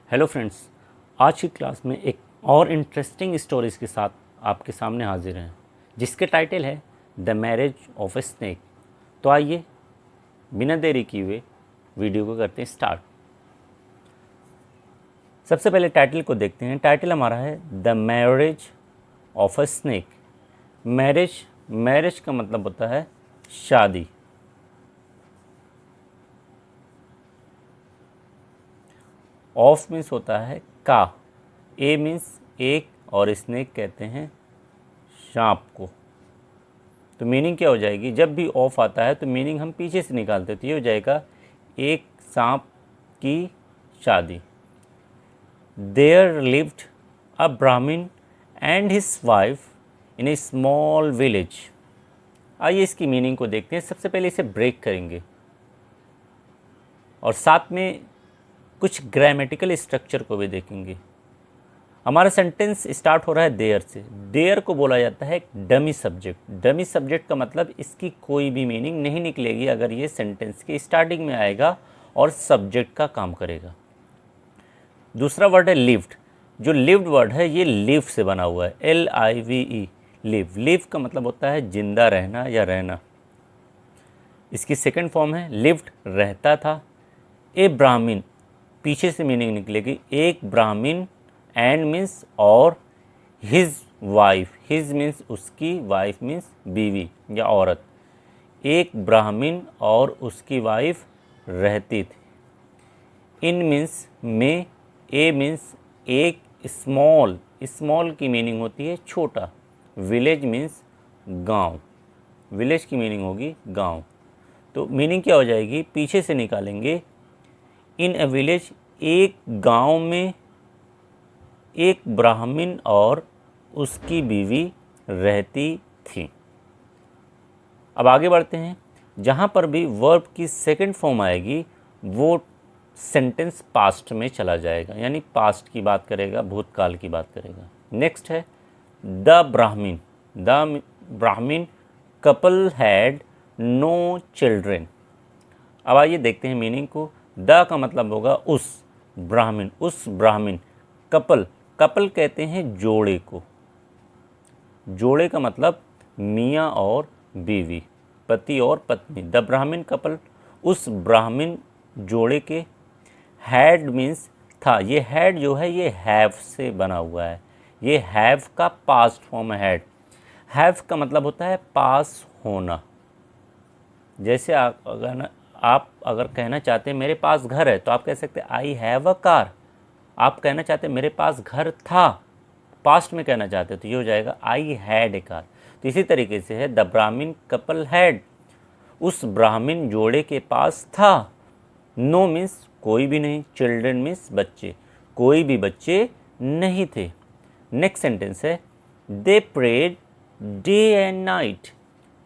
Hello friends, आज की class में एक और इंटरेस्टिंग स्टोरीज़ के साथ आपके सामने हाजिर हैं जिसके टाइटल है the marriage of a snake. तो आइए बिना देरी किए हुए वीडियो को करते हैं स्टार्ट। सबसे पहले टाइटल को देखते हैं। टाइटल हमारा है the marriage of a snake. Marriage का मतलब होता है शादी। ऑफ मीन्स होता है का, ए मीन्स एक और स्नेक कहते हैं सांप को। तो मीनिंग क्या हो जाएगी, जब भी ऑफ आता है तो मीनिंग हम पीछे से निकालते हैं, तो ये हो जाएगा एक सांप की शादी। देयर लिव्ड अ ब्राह्मण and his wife in A small village. आइए इसकी मीनिंग को देखते हैं। सबसे पहले इसे ब्रेक करेंगे और साथ में कुछ ग्रामेटिकल स्ट्रक्चर को भी देखेंगे। हमारा सेंटेंस स्टार्ट हो रहा है देयर से। देयर को बोला जाता है एक डमी सब्जेक्ट। डमी सब्जेक्ट का मतलब इसकी कोई भी मीनिंग नहीं निकलेगी अगर ये सेंटेंस के स्टार्टिंग में आएगा और सब्जेक्ट का काम करेगा। दूसरा वर्ड है लिव्ड। जो लिव्ड वर्ड है ये लिव से बना हुआ है, LIVE, लिव। लिव का मतलब होता है जिंदा रहना या रहना। इसकी सेकंड फॉर्म है लिव्ड, रहता था। ए ब्राह्मण, पीछे से मीनिंग निकलेगी एक ब्राह्मण, एंड मीन्स और, हिज वाइफ, हिज मीन्स उसकी, वाइफ मीन्स बीवी या औरत। एक ब्राह्मण और उसकी वाइफ रहती थी। इन मीन्स में, ए मीन्स एक, स्मॉल, स्मॉल की मीनिंग होती है छोटा। विलेज मीन्स गांव, विलेज की मीनिंग होगी गांव। तो मीनिंग क्या हो जाएगी, पीछे से निकालेंगे। इन अ विलेज, एक गांव में एक ब्राह्मण और उसकी बीवी रहती थी। अब आगे बढ़ते हैं। जहाँ पर भी वर्ब की सेकंड फॉर्म आएगी वो सेंटेंस पास्ट में चला जाएगा, यानी पास्ट की बात करेगा, भूतकाल की बात करेगा। नेक्स्ट है द ब्राह्मण। The Brahmin couple had no children. अब आइए देखते हैं मीनिंग को। द का मतलब होगा उस ब्राह्मण, उस ब्राह्मण। कपल, कपल कहते हैं जोड़े को। जोड़े का मतलब मियाँ और बीवी, पति और पत्नी। द ब्राह्मण कपल, उस ब्राह्मण जोड़े के। हैड मीन्स था। ये हैड जो है ये हैव से बना हुआ है। ये हैव का पास्ट फॉर्म है हैड। हैव का मतलब होता है पास होना। जैसे आप अगर कहना चाहते हैं मेरे पास घर है तो आप कह सकते हैं आई हैव अ कार। आप कहना चाहते हैं मेरे पास घर था, पास्ट में कहना चाहते हो तो ये हो जाएगा आई हैड ए कार। तो इसी तरीके से है द ब्राह्मण कपल हैड, उस ब्राह्मण जोड़े के पास था। नो मीन्स कोई भी नहीं, चिल्ड्रन मीन्स बच्चे, कोई भी बच्चे नहीं थे। नेक्स्ट सेंटेंस है they prayed day and night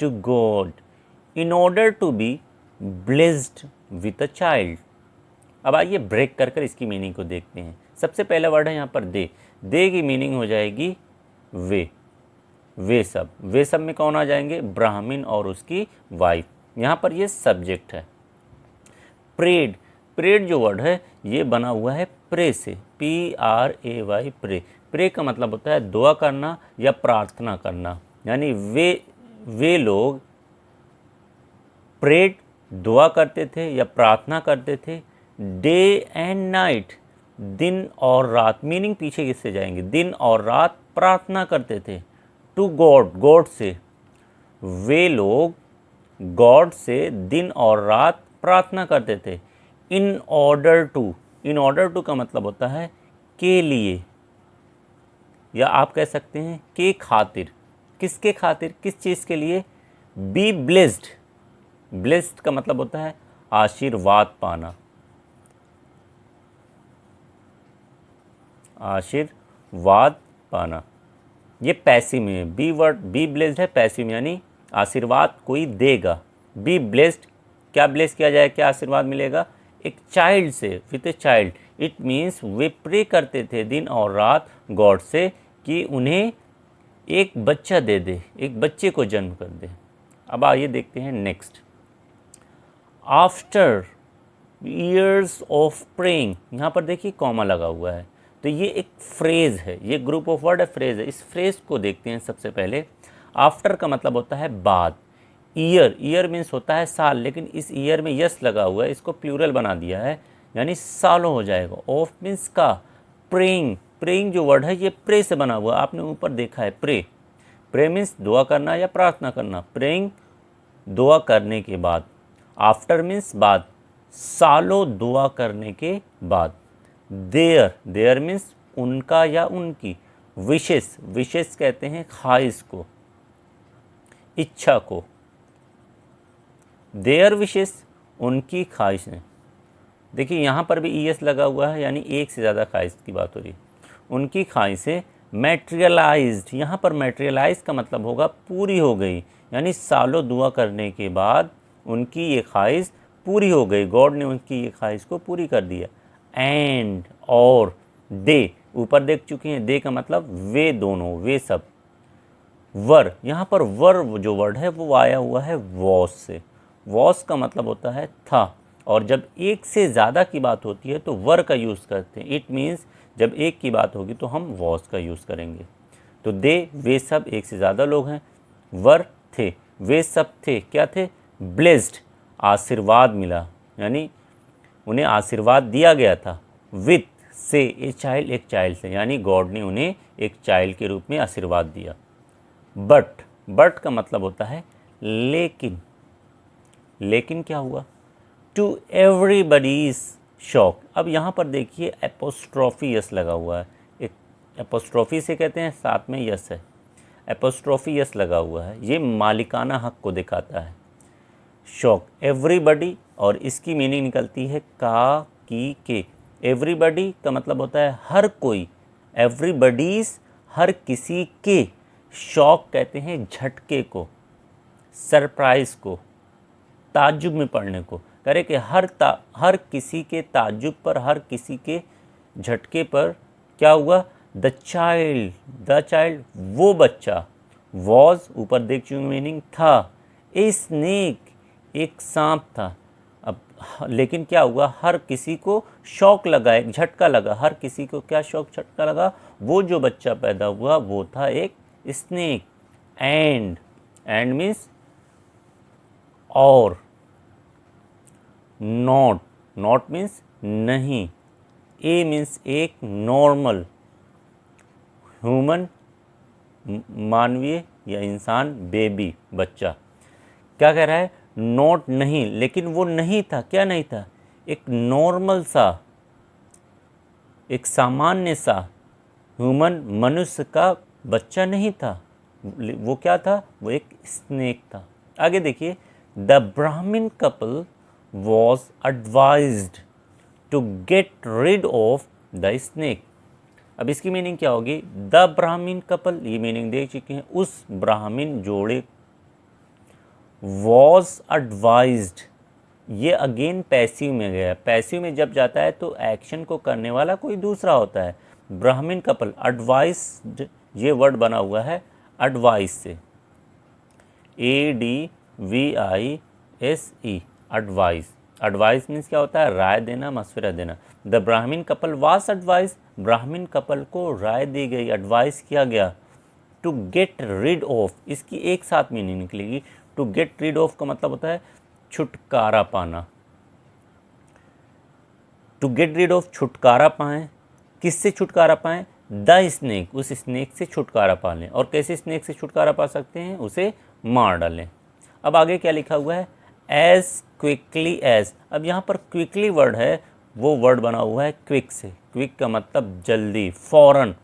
to God in order to be blessed with a child. अब आइए ब्रेक कर इसकी मीनिंग को देखते हैं। सबसे पहला वर्ड है यहाँ पर दे। दे की मीनिंग हो जाएगी वे, वे सब। वे सब में कौन आ जाएंगे, ब्राह्मण और उसकी वाइफ। यहाँ पर ये सब्जेक्ट है। प्रेड, प्रेड जो वर्ड है ये बना हुआ है प्रे से, PRAY, प्रे। प्रे का मतलब होता है दुआ करना या प्रार्थना करना, यानी वे लोग प्रेड, दुआ करते थे या प्रार्थना करते थे। डे एंड नाइट, दिन और रात। मीनिंग पीछे किससे जाएंगे, दिन और रात प्रार्थना करते थे। टू गॉड, गॉड से। वे लोग गॉड से दिन और रात प्रार्थना करते थे। In order to, in order to का मतलब होता है के लिए, या आप कह सकते हैं के खातिर। किसके खातिर, किस चीज़ के लिए, बी ब्लेस्ड। ब्लेस्ड का मतलब होता है आशीर्वाद पाना, आशीर्वाद पाना। ये पैसिव में है। बी वर्ड, बी ब्लेस्ड है पैसिव में, यानी आशीर्वाद कोई देगा। बी ब्लेस्ड, क्या ब्लेस किया जाए, क्या आशीर्वाद मिलेगा, एक चाइल्ड से, with a child. It means we pray करते थे दिन और रात गॉड से कि उन्हें एक बच्चा दे दे, एक बच्चे को जन्म कर दे। अब आइए देखते हैं next. After years of praying, यहाँ पर देखिए कॉमा लगा हुआ है, तो ये एक फ्रेज़ है, ये ग्रुप ऑफ वर्ड है, फ्रेज़ है। इस फ्रेज़ को देखते हैं सबसे पहले। आफ्टर का मतलब होता है बाद, ईयर, ईयर मीन्स होता है साल, लेकिन इस ईयर में यस लगा हुआ है, इसको प्लूरल बना दिया है, यानी सालों हो जाएगा। ऑफ मीन्स का, प्रेइंग, प्रेइंग जो वर्ड है ये प्रे से बना हुआ, आपने ऊपर देखा है प्रे, प्रे मीन्स दुआ करना या प्रार्थना करना, प्रेइंग दुआ करने के बाद, आफ्टर मीन्स बाद, सालों दुआ करने के बाद। देयर, देयर मीन्स उनका या उनकी, विशेस, विशेस कहते हैं ख्वाहिश को, इच्छा को, देयर विशेस उनकी ख्वाहिशें। देखिए यहाँ पर भी ईएस लगा हुआ है, यानी एक से ज़्यादा ख्वाहिश की बात हो रही है। उनकी ख्वाहिशें मैटेरियलाइज्ड, यहाँ पर मैटेरियलाइज का मतलब होगा पूरी हो गई, यानी सालों दुआ करने के बाद उनकी ये ख्वाहिश पूरी हो गई, गॉड ने उनकी ये ख्वाहिश को पूरी कर दिया। एंड, और, दे, ऊपर देख चुके हैं, दे का मतलब वे दोनों, वे सब। वर, यहाँ पर वर जो वर्ड है वो आया हुआ है वॉस से, वॉस का मतलब होता है था, और जब एक से ज़्यादा की बात होती है तो वर का यूज़ करते हैं। इट मीन्स जब एक की बात होगी तो हम वॉस का यूज़ करेंगे। तो दे, वे सब, एक से ज़्यादा लोग हैं, वर थे, वे सब थे, क्या थे, ब्लेस्ड, आशीर्वाद मिला, यानी उन्हें आशीर्वाद दिया गया था, विथ, से, ए चाइल्ड, एक चाइल्ड से, यानी गॉड ने उन्हें एक चाइल्ड के रूप में आशीर्वाद दिया। बट, बट का मतलब होता है लेकिन, लेकिन क्या हुआ, टू एवरीबडीज शॉक। अब यहाँ पर देखिए एपोस्ट्रॉफी यस लगा हुआ है, एक एपोस्ट्रॉफी से कहते हैं, साथ में यस है, एपोस्ट्रॉफी यस लगा हुआ है, ये मालिकाना हक को दिखाता है। शॉक, एवरीबडी, और इसकी मीनिंग निकलती है का, की, के। एवरीबडी का मतलब होता है हर कोई, एवरीबडीज हर किसी के, शॉक कहते हैं झटके को, सरप्राइज को, ताज्जुब में पड़ने को, करे कि हर किसी के ताज्जुब पर, हर किसी के झटके पर क्या हुआ, द चाइल्ड, द चाइल्ड वो बच्चा, वॉज, ऊपर देख चुके मीनिंग था, ए स्नेक, एक सांप था। अब लेकिन क्या हुआ, हर किसी को शौक लगा, एक झटका लगा, हर किसी को क्या शौक, झटका लगा, वो जो बच्चा पैदा हुआ वो था एक स्नेक। एंड, एंड मीन्स और, नॉट, नॉट मीन्स नहीं, ए मीन्स एक, नॉर्मल, ह्यूमन, मानवीय या इंसान, बेबी, बच्चा। क्या कह रहा है, नॉट नहीं, लेकिन वो नहीं था, क्या नहीं था, एक नॉर्मल सा, एक सामान्य सा ह्यूमन, मनुष्य का बच्चा नहीं था, वो क्या था, वो एक स्नेक था। आगे देखिए, the Brahmin couple was advised to get rid of the snake. अब इसकी मीनिंग क्या होगी, द ब्राह्मण कपल, ये मीनिंग देख चुके हैं, उस ब्राह्मण जोड़े, वॉज एडवाइज्ड, ये अगेन पैसिव में गया, पैसिव में जब जाता है तो एक्शन को करने वाला कोई दूसरा होता है। ब्राह्मण कपल, एडवाइस्ड, ये वर्ड बना हुआ है एडवाइस से, ADVISE, एडवाइस। एडवाइस मीन्स क्या होता है, राय देना, मशवरा देना। The Brahmin couple was advice, ब्राह्मण कपल को राय दी गई, एडवाइस किया गया। टू गेट रिड ऑफ, इसकी एक साथ मीनिंग निकलेगी। टू गेट रिड ऑफ का मतलब होता है छुटकारा पाना। टू गेट रिड ऑफ, छुटकारा पाएँ, किससे छुटकारा पाएँ, द स्नेक, उस स्नेक से छुटकारा पा लें। और कैसे स्नेक से छुटकारा पा सकते हैं, उसे मार डालें। अब आगे क्या लिखा हुआ है, एज क्विकली एज। अब यहाँ पर क्विकली वर्ड है, वो वर्ड बना हुआ है क्विक से, क्विक का मतलब जल्दी, फौरन।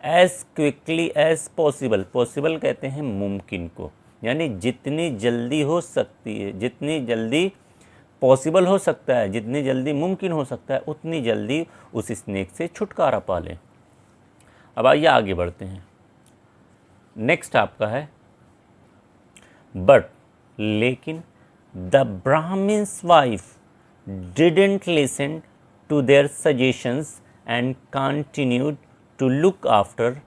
As quickly as possible, possible कहते हैं मुमकिन को, यानी जितनी जल्दी हो सकती है, जितनी जल्दी पॉसिबल हो सकता है, जितनी जल्दी मुमकिन हो सकता है, उतनी जल्दी उस स्नेक से छुटकारा पा लें। अब आइए आगे बढ़ते हैं। नेक्स्ट आपका है बट, लेकिन the Brahmin's wife didn't listen to their suggestions and continued to look after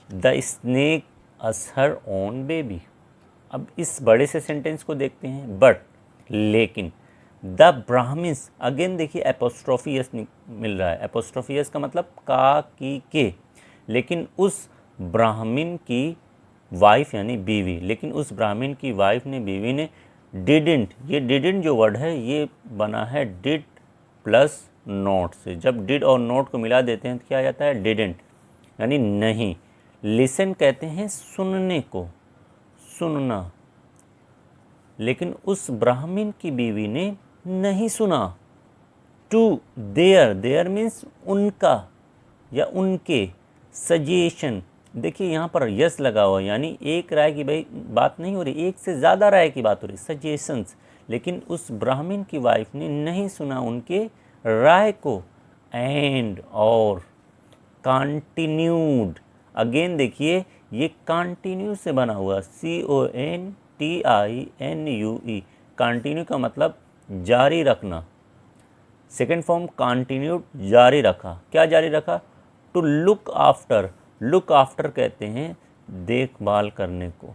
the snake as her own baby. अब इस बड़े से सेंटेंस को देखते हैं, बट, लेकिन, द ब्राह्मिन्स, अगेन देखिए एपोस्ट्रोफी एस मिल रहा है। एपोस्ट्रोफी एस का मतलब का की के, लेकिन उस ब्राह्मण की वाइफ यानी बीवी, लेकिन उस ब्राह्मण की वाइफ ने, बीवी ने डिडंट, ये डिडंट जो वर्ड है ये बना है डिड प्लस नॉट से। जब डिड और नॉट को मिला देते हैं तो क्या आ जाता है, डिडंट, यानी नहीं। लिसन कहते हैं सुनने को, सुनना, लेकिन उस ब्राह्मण की बीवी ने नहीं सुना। टू देयर, देयर मीन्स उनका या उनके, सजेशन, देखिए यहाँ पर यस लगा हुआ, यानी एक राय की भाई बात नहीं हो रही, एक से ज़्यादा राय की बात हो रही, सजेशंस, लेकिन उस ब्राह्मण की वाइफ ने नहीं सुना उनके राय को। एंड और कंटिन्यूड, अगेन देखिए ये कंटिन्यू से बना हुआ, CONTINUE, कंटिन्यू का मतलब जारी रखना। सेकेंड फॉर्म कंटिन्यूड, जारी रखा, क्या जारी रखा, to look after, look after कहते हैं देखभाल करने को,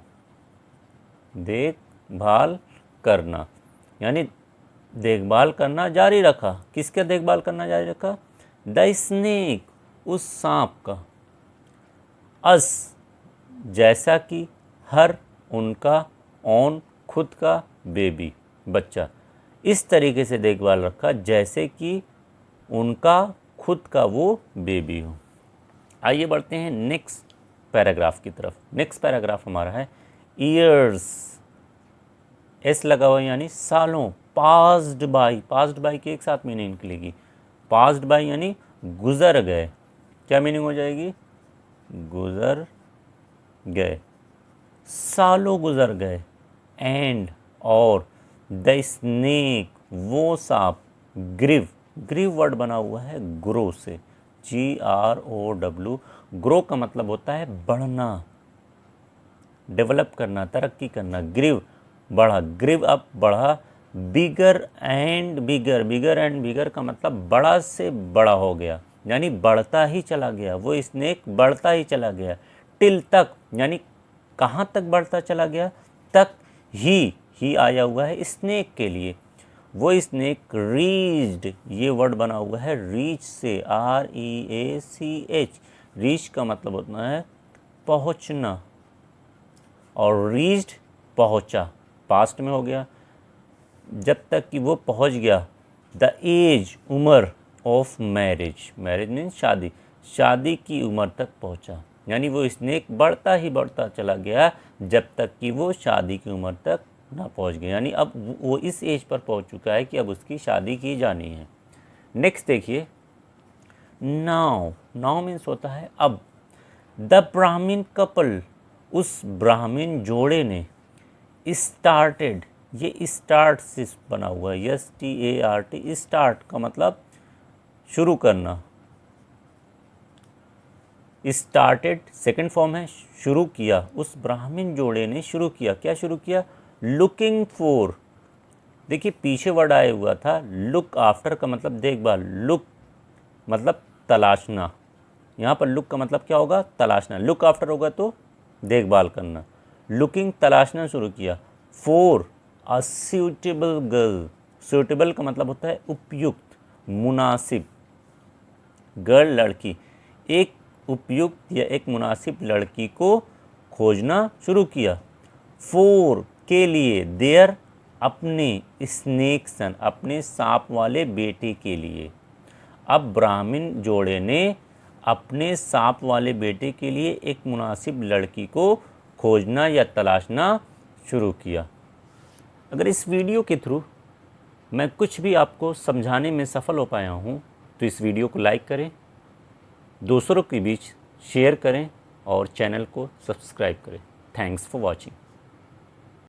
देखभाल करना, यानी देखभाल करना जारी रखा। किसका देखभाल करना जारी रखा, द स्नेक, उस सांप का, अस जैसा कि, हर उनका, ऑन खुद का, बेबी बच्चा, इस तरीके से देखभाल रखा जैसे कि उनका खुद का वो बेबी हो। आइए बढ़ते हैं नेक्स्ट पैराग्राफ की तरफ। नेक्स्ट पैराग्राफ हमारा है ईयर्स, एस लगा हुआ यानी सालों, पास्ड बाई, पास्ड बाई की एक साथ मीनिंग निकलेगी, पास्ड बाई यानी गुजर गए, क्या मीनिंग हो जाएगी, गुजर गए, सालों गुजर गए। एंड और द स्नेक, वो सांप, ग्रीव, ग्रीव वर्ड बना हुआ है ग्रो से, GROW, ग्रो का मतलब होता है बढ़ना, डेवलप करना, तरक्की करना, ग्रीव बढ़ा, ग्रीव अप बढ़ा, bigger and bigger, bigger and bigger का मतलब बड़ा से बड़ा हो गया, यानी बढ़ता ही चला गया, वो स्नेक बढ़ता ही चला गया। टिल तक, यानी कहाँ तक बढ़ता चला गया, तक ही आया हुआ है स्नेक के लिए, वो स्नेक रीच्ड, ये वर्ड बना हुआ है रीच से, REACH, रीच का मतलब होता है पहुँचना, और रीच्ड पहुँचा, पास्ट में हो गया, जब तक कि वो पहुँच गया, द एज उम्र ऑफ मैरिज, मैरिज मीन्स शादी, शादी की उम्र तक पहुँचा, यानी वो स्नेक बढ़ता ही बढ़ता चला गया जब तक कि वो शादी की उम्र तक ना पहुंच गया, यानी अब वो इस एज पर पहुंच चुका है कि अब उसकी शादी की जानी है। नेक्स्ट देखिए नाउ, नाउ मीन्स होता है अब। द ब्राह्मण कपल, उस ब्राह्मण जोड़े ने, स्टार्टेड, ये स्टार्ट से बना हुआ है, START, स्टार्ट का मतलब शुरू करना, स्टार्टेड सेकेंड फॉर्म है शुरू किया, उस ब्राह्मण जोड़े ने शुरू किया, क्या शुरू किया, लुकिंग फॉर, देखिए पीछे वर्ड आया हुआ था लुक आफ्टर का मतलब देखभाल, लुक मतलब तलाशना, यहाँ पर लुक का मतलब क्या होगा, तलाशना, लुक आफ्टर होगा तो देखभाल करना, लुकिंग तलाशना शुरू किया, for a suitable girl, suitable का मतलब होता है उपयुक्त, मुनासिब, गर्ल लड़की, एक उपयुक्त या एक मुनासिब लड़की को खोजना शुरू किया, फॉर के लिए, देयर अपने, स्नेक सन अपने सांप वाले बेटे के लिए, अब ब्राह्मण जोड़े ने अपने सांप वाले बेटे के लिए एक मुनासिब लड़की को खोजना या तलाशना शुरू किया। अगर इस वीडियो के थ्रू मैं कुछ भी आपको समझाने में सफल हो पाया हूँ तो इस वीडियो को लाइक करें, दूसरों के बीच शेयर करें और चैनल को सब्सक्राइब करें। Thanks for watching.